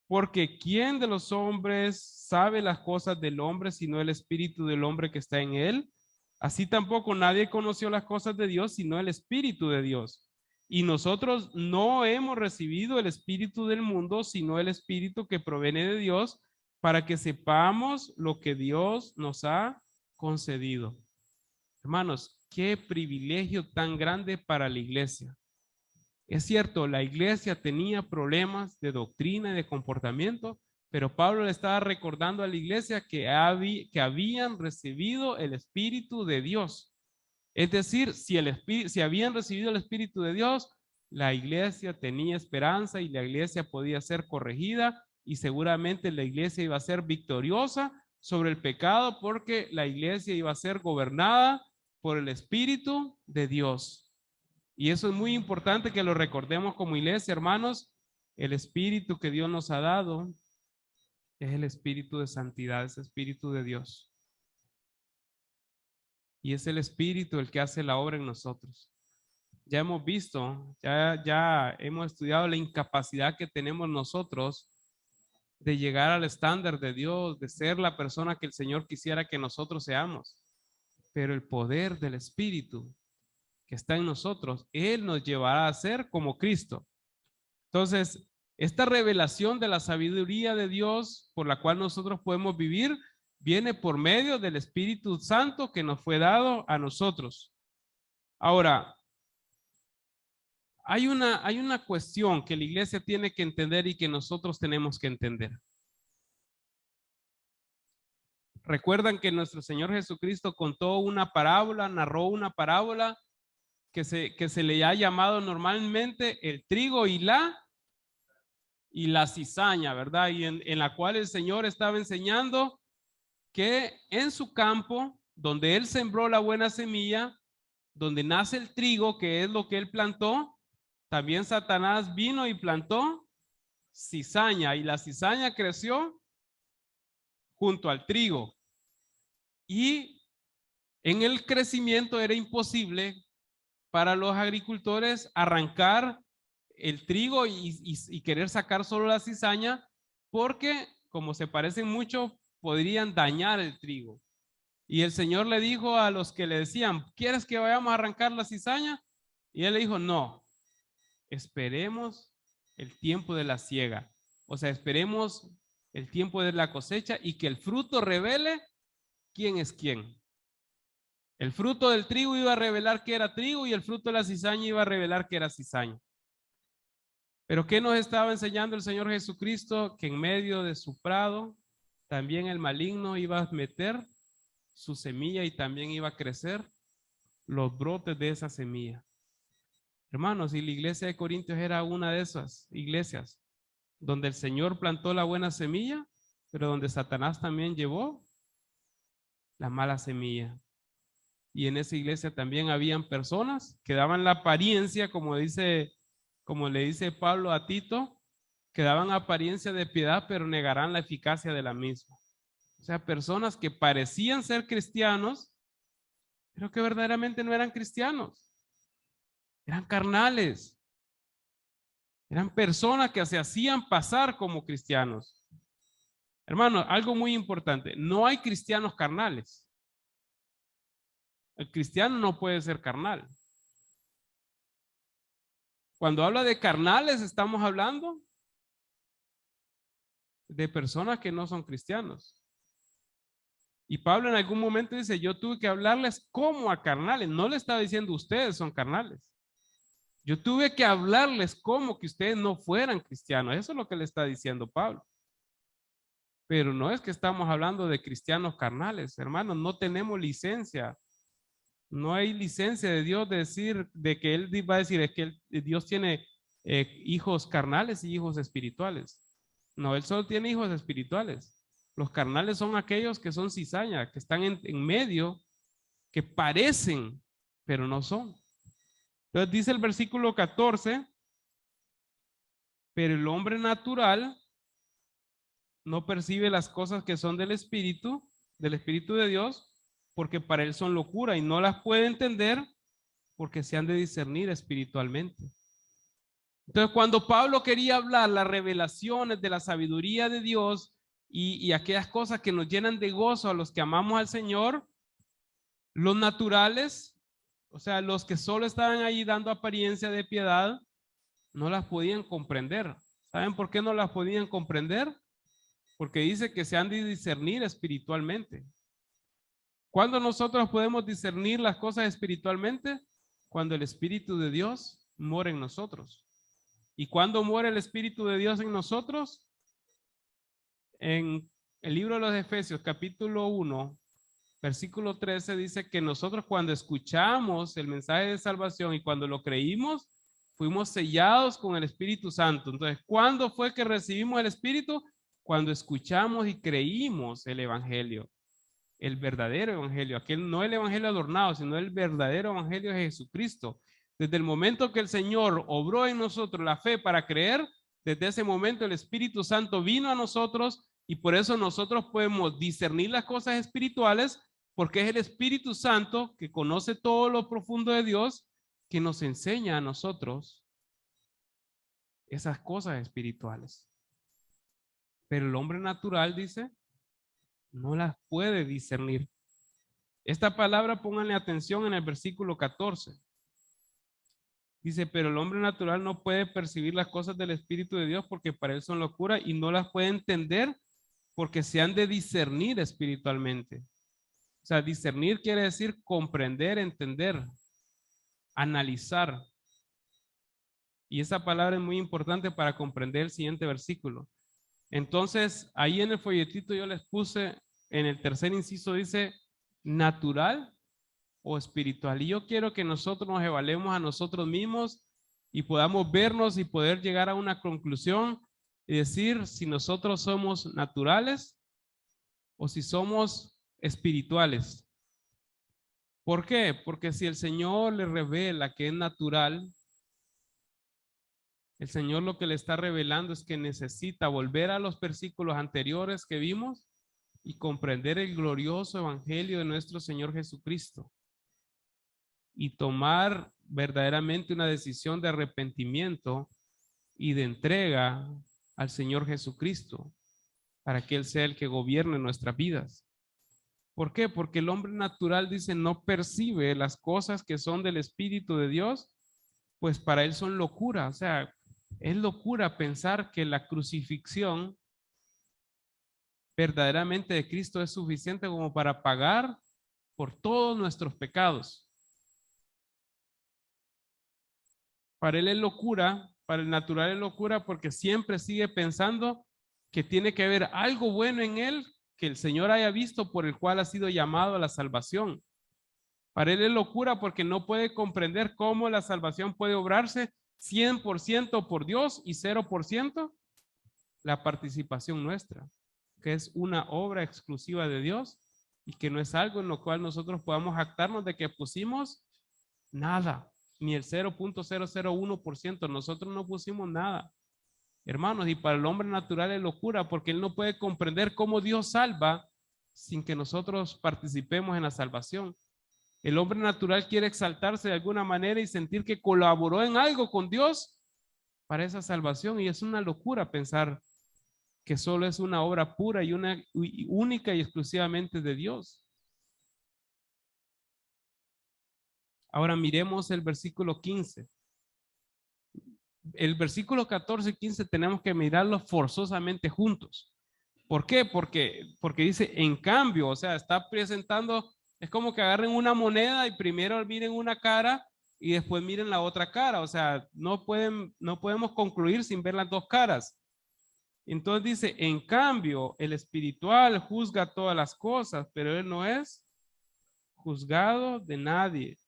Porque ¿quién de los hombres sabe las cosas del hombre sino el Espíritu del hombre que está en él? Así tampoco nadie conoció las cosas de Dios sino el Espíritu de Dios. Y nosotros no hemos recibido el Espíritu del mundo, sino el Espíritu que proviene de Dios, para que sepamos lo que Dios nos ha concedido. Hermanos, qué privilegio tan grande para la iglesia. Es cierto, la iglesia tenía problemas de doctrina y de comportamiento, pero Pablo le estaba recordando a la iglesia que habían recibido el Espíritu de Dios. Es decir, si habían recibido el Espíritu de Dios, la iglesia tenía esperanza y la iglesia podía ser corregida y seguramente la iglesia iba a ser victoriosa sobre el pecado porque la iglesia iba a ser gobernada por el Espíritu de Dios. Y eso es muy importante que lo recordemos como iglesia, hermanos. El Espíritu que Dios nos ha dado es el Espíritu de santidad, es el Espíritu de Dios. Y es el Espíritu el que hace la obra en nosotros. Ya hemos visto, ya hemos estudiado la incapacidad que tenemos nosotros de llegar al estándar de Dios, de ser la persona que el Señor quisiera que nosotros seamos. Pero el poder del Espíritu que está en nosotros, Él nos llevará a ser como Cristo. Entonces, esta revelación de la sabiduría de Dios por la cual nosotros podemos vivir, viene por medio del Espíritu Santo que nos fue dado a nosotros. Ahora, hay una cuestión que la iglesia tiene que entender y que nosotros tenemos que entender. Recuerdan que nuestro Señor Jesucristo contó una parábola, narró una parábola que se le ha llamado normalmente el trigo y la cizaña, ¿verdad? Y en la cual el Señor estaba enseñando que en su campo, donde Él sembró la buena semilla, donde nace el trigo, que es lo que Él plantó, también Satanás vino y plantó cizaña, y la cizaña creció junto al trigo. Y en el crecimiento era imposible para los agricultores arrancar el trigo y querer sacar solo la cizaña, porque como se parecen mucho, podrían dañar el trigo. Y el Señor le dijo a los que le decían, ¿quieres que vayamos a arrancar la cizaña? Y él le dijo, no, esperemos el tiempo de la siega. O sea, esperemos el tiempo de la cosecha y que el fruto revele quién es quién. El fruto del trigo iba a revelar que era trigo y el fruto de la cizaña iba a revelar que era cizaña. Pero ¿qué nos estaba enseñando el Señor Jesucristo? Que en medio de su prado también el maligno iba a meter su semilla y también iba a crecer los brotes de esa semilla. Hermanos, y la iglesia de Corintios era una de esas iglesias donde el Señor plantó la buena semilla, pero donde Satanás también llevó la mala semilla. Y en esa iglesia también habían personas que daban la apariencia, como le dice Pablo a Tito, que daban apariencia de piedad, pero negarán la eficacia de la misma. O sea, personas que parecían ser cristianos, pero que verdaderamente no eran cristianos. Eran carnales. Eran personas que se hacían pasar como cristianos. Hermano, algo muy importante, no hay cristianos carnales. El cristiano no puede ser carnal. Cuando habla de carnales, estamos hablando de personas que no son cristianos. Y Pablo en algún momento dice, yo tuve que hablarles como a carnales. No le estaba diciendo ustedes son carnales. Yo tuve que hablarles como que ustedes no fueran cristianos. Eso es lo que le está diciendo Pablo. Pero no es que estamos hablando de cristianos carnales, hermanos. No tenemos licencia. No hay licencia de Dios de decir, de que Él va a decir, es que Dios tiene hijos carnales y hijos espirituales. No, Él solo tiene hijos espirituales. Los carnales son aquellos que son cizaña, que están en medio, que parecen, pero no son. Entonces dice el versículo 14, pero el hombre natural no percibe las cosas que son del Espíritu de Dios, porque para él son locura y no las puede entender porque se han de discernir espiritualmente. Entonces, cuando Pablo quería hablar las revelaciones de la sabiduría de Dios y aquellas cosas que nos llenan de gozo a los que amamos al Señor, los naturales, o sea, los que solo estaban ahí dando apariencia de piedad, no las podían comprender. ¿Saben por qué no las podían comprender? Porque dice que se han de discernir espiritualmente. ¿Cuándo nosotros podemos discernir las cosas espiritualmente? Cuando el Espíritu de Dios mora en nosotros. ¿Y cuándo muere el Espíritu de Dios en nosotros? En el libro de los Efesios, capítulo 1, versículo 13, dice que nosotros cuando escuchamos el mensaje de salvación y cuando lo creímos, fuimos sellados con el Espíritu Santo. Entonces, ¿cuándo fue que recibimos el Espíritu? Cuando escuchamos y creímos el Evangelio, el verdadero Evangelio, aquel no el Evangelio adornado, sino el verdadero Evangelio de Jesucristo. Desde el momento que el Señor obró en nosotros la fe para creer, desde ese momento el Espíritu Santo vino a nosotros y por eso nosotros podemos discernir las cosas espirituales, porque es el Espíritu Santo que conoce todo lo profundo de Dios, que nos enseña a nosotros esas cosas espirituales. Pero el hombre natural, dice, no las puede discernir. Esta palabra, pónganle atención en el versículo 14. Dice, pero el hombre natural no puede percibir las cosas del Espíritu de Dios porque para él son locura y no las puede entender porque se han de discernir espiritualmente. O sea, discernir quiere decir comprender, entender, analizar. Y esa palabra es muy importante para comprender el siguiente versículo. Entonces, ahí en el folletito yo les puse, en el tercer inciso dice, natural o espiritual. Y yo quiero que nosotros nos evaluemos a nosotros mismos y podamos vernos y poder llegar a una conclusión y decir si nosotros somos naturales o si somos espirituales. ¿Por qué? Porque si el Señor le revela que es natural, el Señor lo que le está revelando es que necesita volver a los versículos anteriores que vimos y comprender el glorioso evangelio de nuestro Señor Jesucristo y tomar verdaderamente una decisión de arrepentimiento y de entrega al Señor Jesucristo para que Él sea el que gobierne nuestras vidas. ¿Por qué? Porque el hombre natural, dice, no percibe las cosas que son del Espíritu de Dios, pues para él son locura. O sea, es locura pensar que la crucifixión verdaderamente de Cristo es suficiente como para pagar por todos nuestros pecados. Para él es locura, para el natural es locura porque siempre sigue pensando que tiene que haber algo bueno en él que el Señor haya visto por el cual ha sido llamado a la salvación. Para él es locura porque no puede comprender cómo la salvación puede obrarse 100% por Dios y 0% la participación nuestra, que es una obra exclusiva de Dios y que no es algo en lo cual nosotros podamos jactarnos de que pusimos nada, ni el 0.001%, nosotros no pusimos nada. Hermanos, y para el hombre natural es locura porque él no puede comprender cómo Dios salva sin que nosotros participemos en la salvación. El hombre natural quiere exaltarse de alguna manera y sentir que colaboró en algo con Dios para esa salvación, y es una locura pensar que solo es una obra pura y única y exclusivamente de Dios. Ahora miremos el versículo 15. El versículo 14 y 15 tenemos que mirarlo forzosamente juntos. ¿Por qué? Porque dice, en cambio, o sea, está presentando, es como que agarren una moneda y primero miren una cara y después miren la otra cara. O sea, no podemos concluir sin ver las dos caras. Entonces dice, en cambio, el espiritual juzga todas las cosas, pero él no es juzgado de nadie.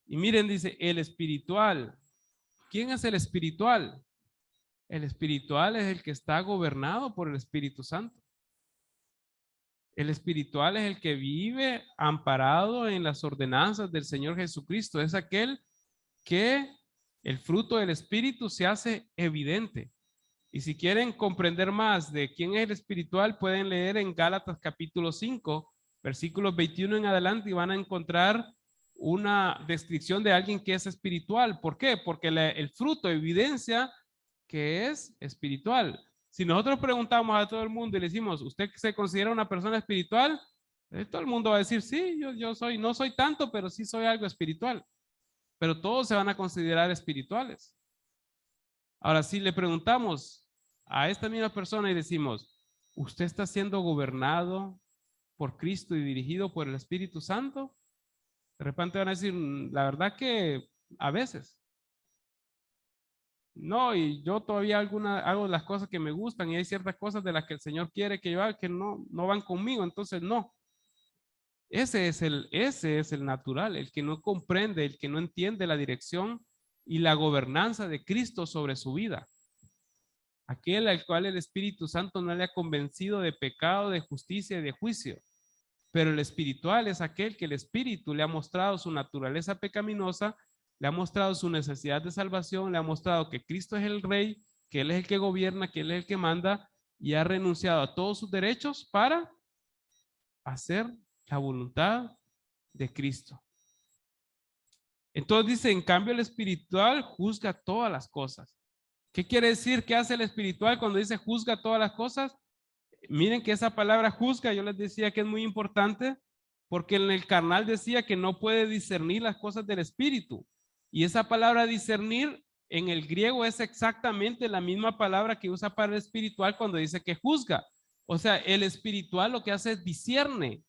Y miren, dice, el espiritual. ¿Quién es el espiritual? El espiritual es el que está gobernado por el Espíritu Santo. El espiritual es el que vive amparado en las ordenanzas del Señor Jesucristo. Es aquel que el fruto del Espíritu se hace evidente. Y si quieren comprender más de quién es el espiritual, pueden leer en Gálatas capítulo 5, versículos 21 en adelante, y van a encontrar una descripción de alguien que es espiritual. ¿Por qué? Porque el fruto evidencia que es espiritual. Si nosotros preguntamos a todo el mundo y le decimos, ¿usted se considera una persona espiritual? Todo el mundo va a decir, sí, yo soy, no soy tanto, pero sí soy algo espiritual. Pero todos se van a considerar espirituales. Ahora, si le preguntamos a esta misma persona y decimos, ¿usted está siendo gobernado por Cristo y dirigido por el Espíritu Santo? De repente van a decir, la verdad que a veces. No, y yo todavía hago las cosas que me gustan y hay ciertas cosas de las que el Señor quiere que yo haga que no van conmigo, entonces no. Ese es el natural, el que no comprende, el que no entiende la dirección y la gobernanza de Cristo sobre su vida. Aquel al cual el Espíritu Santo no le ha convencido de pecado, de justicia y de juicio. Pero el espiritual es aquel que el Espíritu le ha mostrado su naturaleza pecaminosa, le ha mostrado su necesidad de salvación, le ha mostrado que Cristo es el Rey, que Él es el que gobierna, que Él es el que manda, y ha renunciado a todos sus derechos para hacer la voluntad de Cristo. Entonces dice, en cambio el espiritual juzga todas las cosas. ¿Qué quiere decir? ¿Qué hace el espiritual cuando dice juzga todas las cosas? Miren que esa palabra juzga, yo les decía que es muy importante, porque en el carnal decía que no puede discernir las cosas del espíritu. Y esa palabra discernir en el griego es exactamente la misma palabra que usa para el espiritual cuando dice que juzga. O sea, el espiritual lo que hace es discierne,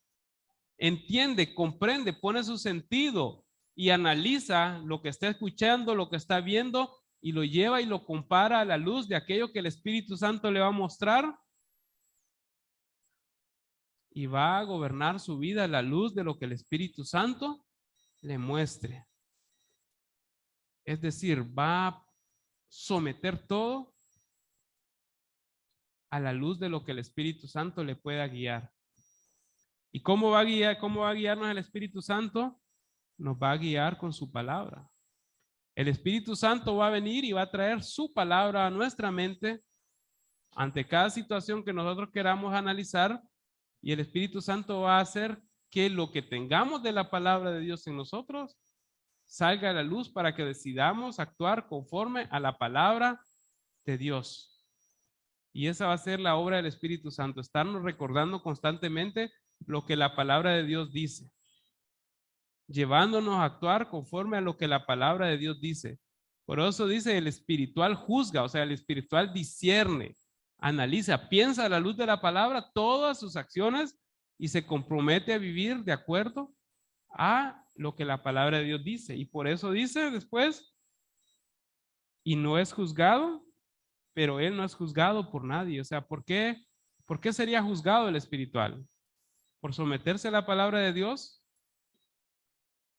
entiende, comprende, pone su sentido y analiza lo que está escuchando, lo que está viendo, y lo lleva y lo compara a la luz de aquello que el Espíritu Santo le va a mostrar, y va a gobernar su vida a la luz de lo que el Espíritu Santo le muestre. Es decir, va a someter todo a la luz de lo que el Espíritu Santo le pueda guiar. ¿Y cómo va a guiar, cómo va a guiarnos el Espíritu Santo? Nos va a guiar con su palabra. El Espíritu Santo va a venir y va a traer su palabra a nuestra mente ante cada situación que nosotros queramos analizar, y el Espíritu Santo va a hacer que lo que tengamos de la palabra de Dios en nosotros salga a la luz para que decidamos actuar conforme a la palabra de Dios. Y esa va a ser la obra del Espíritu Santo, estarnos recordando constantemente lo que la palabra de Dios dice, llevándonos a actuar conforme a lo que la palabra de Dios dice. Por eso dice, el espiritual juzga, o sea, el espiritual discierne, analiza, piensa a la luz de la palabra todas sus acciones y se compromete a vivir de acuerdo a lo que la palabra de Dios dice. Y por eso dice después, y no es juzgado, pero él no es juzgado por nadie. O sea, ¿por qué sería juzgado el espiritual? ¿Por someterse a la palabra de Dios?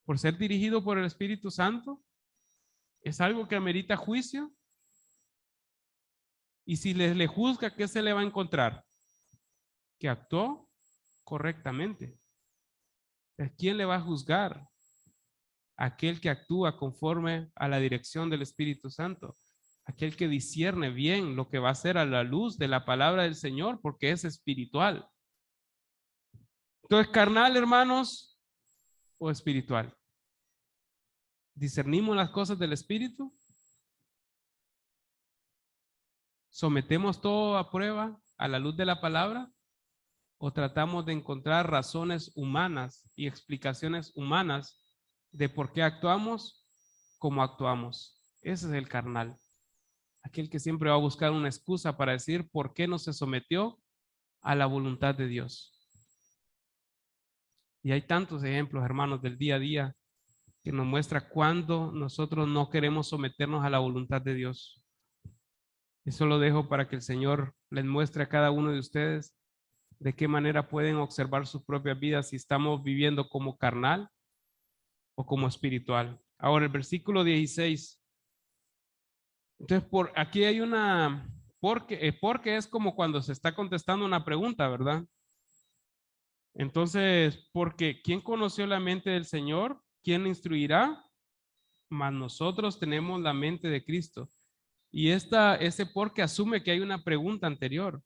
¿Por ser dirigido por el Espíritu Santo? ¿Es algo que amerita juicio? Y si le juzga, ¿qué se le va a encontrar? Que actuó correctamente. ¿A quién le va a juzgar? Aquel que actúa conforme a la dirección del Espíritu Santo. Aquel que discierne bien lo que va a hacer a la luz de la palabra del Señor, porque es espiritual. Entonces, ¿carnal, hermanos, o espiritual? ¿Discernimos las cosas del Espíritu? ¿Sometemos todo a prueba a la luz de la palabra? ¿O tratamos de encontrar razones humanas y explicaciones humanas de por qué actuamos como actuamos? Ese es el carnal. Aquel que siempre va a buscar una excusa para decir por qué no se sometió a la voluntad de Dios. Y hay tantos ejemplos, hermanos, del día a día que nos muestra cuando nosotros no queremos someternos a la voluntad de Dios. Eso lo dejo para que el Señor les muestre a cada uno de ustedes de qué manera pueden observar sus propias vidas, si estamos viviendo como carnal o como espiritual. Ahora, el versículo 16. Entonces, aquí hay una, porque es como cuando se está contestando una pregunta, ¿verdad? Entonces, porque ¿quién conoció la mente del Señor? ¿Quién le instruirá? Mas nosotros tenemos la mente de Cristo. Y ese porque asume que hay una pregunta anterior.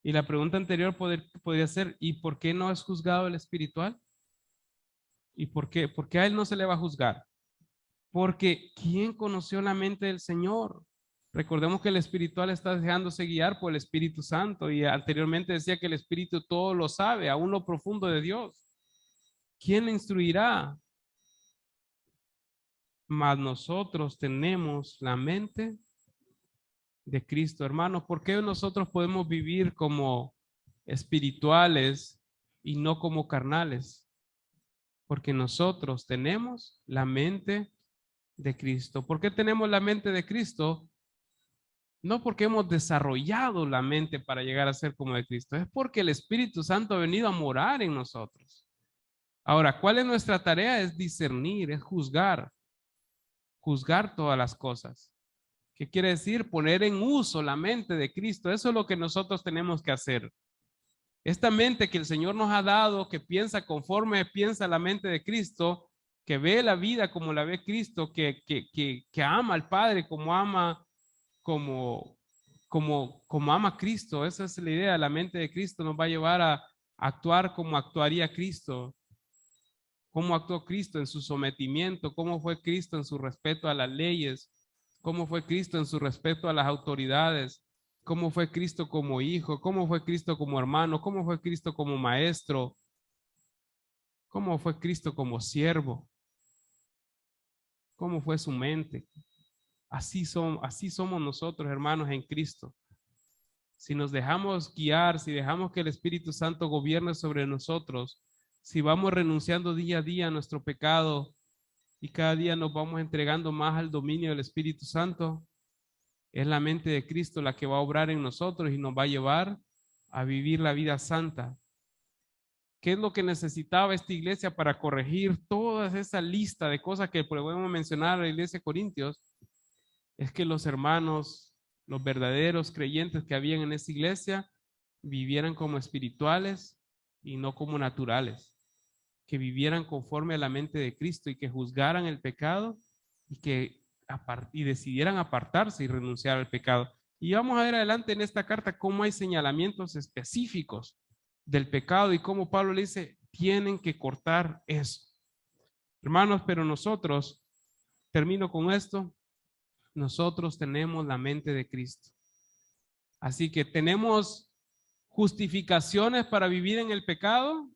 Y la pregunta anterior podría ser, ¿y por qué no es juzgado el espiritual? ¿Y por qué a él no se le va a juzgar? Porque ¿quién conoció la mente del Señor? Recordemos que el espiritual está dejándose guiar por el Espíritu Santo, y anteriormente decía que el Espíritu todo lo sabe, aún lo profundo de Dios. ¿Quién le instruirá? Mas nosotros tenemos la mente de Cristo, hermanos. ¿Por qué nosotros podemos vivir como espirituales y no como carnales? Porque nosotros tenemos la mente de Cristo. ¿Por qué tenemos la mente de Cristo? No porque hemos desarrollado la mente para llegar a ser como de Cristo, es porque el Espíritu Santo ha venido a morar en nosotros. Ahora, ¿cuál es nuestra tarea? Es discernir, es juzgar todas las cosas. ¿Qué quiere decir? Poner en uso la mente de Cristo. Eso es lo que nosotros tenemos que hacer. Esta mente que el Señor nos ha dado, que piensa conforme piensa la mente de Cristo, que ve la vida como la ve Cristo, que ama al Padre como ama, como ama Cristo. Esa es la idea. La mente de Cristo nos va a llevar a actuar como actuaría Cristo. Cómo actuó Cristo en su sometimiento, cómo fue Cristo en su respeto a las leyes, cómo fue Cristo en su respeto a las autoridades, cómo fue Cristo como hijo, cómo fue Cristo como hermano, cómo fue Cristo como maestro, cómo fue Cristo como siervo, cómo fue su mente. Así somos nosotros, hermanos, en Cristo. Si nos dejamos guiar, si dejamos que el Espíritu Santo gobierne sobre nosotros, si vamos renunciando día a día a nuestro pecado, y cada día nos vamos entregando más al dominio del Espíritu Santo, es la mente de Cristo la que va a obrar en nosotros y nos va a llevar a vivir la vida santa. ¿Qué es lo que necesitaba esta iglesia para corregir toda esa lista de cosas que podemos mencionar a la iglesia de Corintios? Es que los hermanos, los verdaderos creyentes que habían en esa iglesia, vivieran como espirituales y no como naturales, que vivieran conforme a la mente de Cristo y que juzgaran el pecado y decidieran apartarse y renunciar al pecado. Y vamos a ver adelante en esta carta cómo hay señalamientos específicos del pecado y cómo Pablo le dice, tienen que cortar eso. Hermanos, pero nosotros, termino con esto, nosotros tenemos la mente de Cristo. Así que tenemos justificaciones para vivir en el pecado.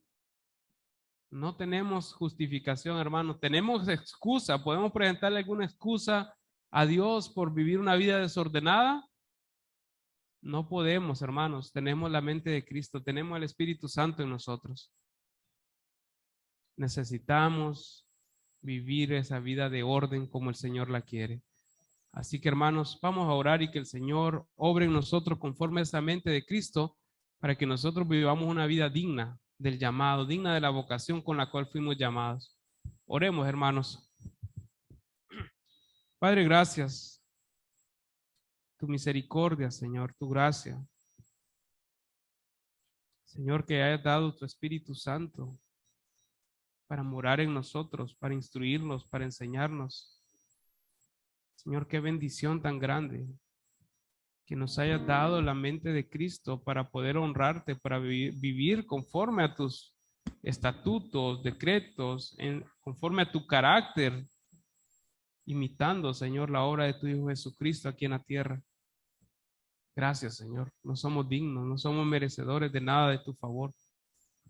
No tenemos justificación, hermano. Tenemos excusa. ¿Podemos presentarle alguna excusa a Dios por vivir una vida desordenada? No podemos, hermanos. Tenemos la mente de Cristo. Tenemos el Espíritu Santo en nosotros. Necesitamos vivir esa vida de orden como el Señor la quiere. Así que, hermanos, vamos a orar y que el Señor obre en nosotros conforme a esa mente de Cristo para que nosotros vivamos una vida digna del llamado, digna de la vocación con la cual fuimos llamados. Oremos, hermanos. Padre, gracias. Tu misericordia, Señor, tu gracia. Señor, que hayas dado tu Espíritu Santo para morar en nosotros, para instruirnos, para enseñarnos. Señor, qué bendición tan grande que nos hayas dado la mente de Cristo para poder honrarte, para vivir conforme a tus estatutos, decretos, conforme a tu carácter, imitando, Señor, la obra de tu Hijo Jesucristo aquí en la tierra. Gracias, Señor. No somos dignos, no somos merecedores de nada de tu favor,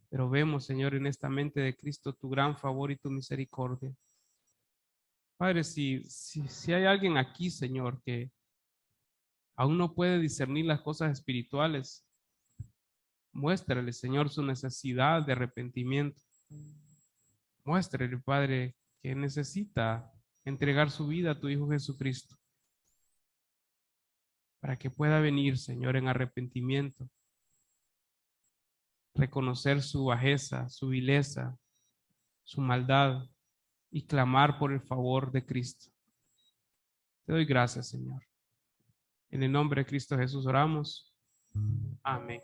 pero vemos, Señor, en esta mente de Cristo tu gran favor y tu misericordia. Padre, si hay alguien aquí, Señor, que aún no puede discernir las cosas espirituales, muéstrale, Señor, su necesidad de arrepentimiento. Muéstrale, Padre, que necesita entregar su vida a tu Hijo Jesucristo para que pueda venir, Señor, en arrepentimiento, reconocer su bajeza, su vileza, su maldad y clamar por el favor de Cristo. Te doy gracias, Señor. En el nombre de Cristo Jesús oramos. Amén.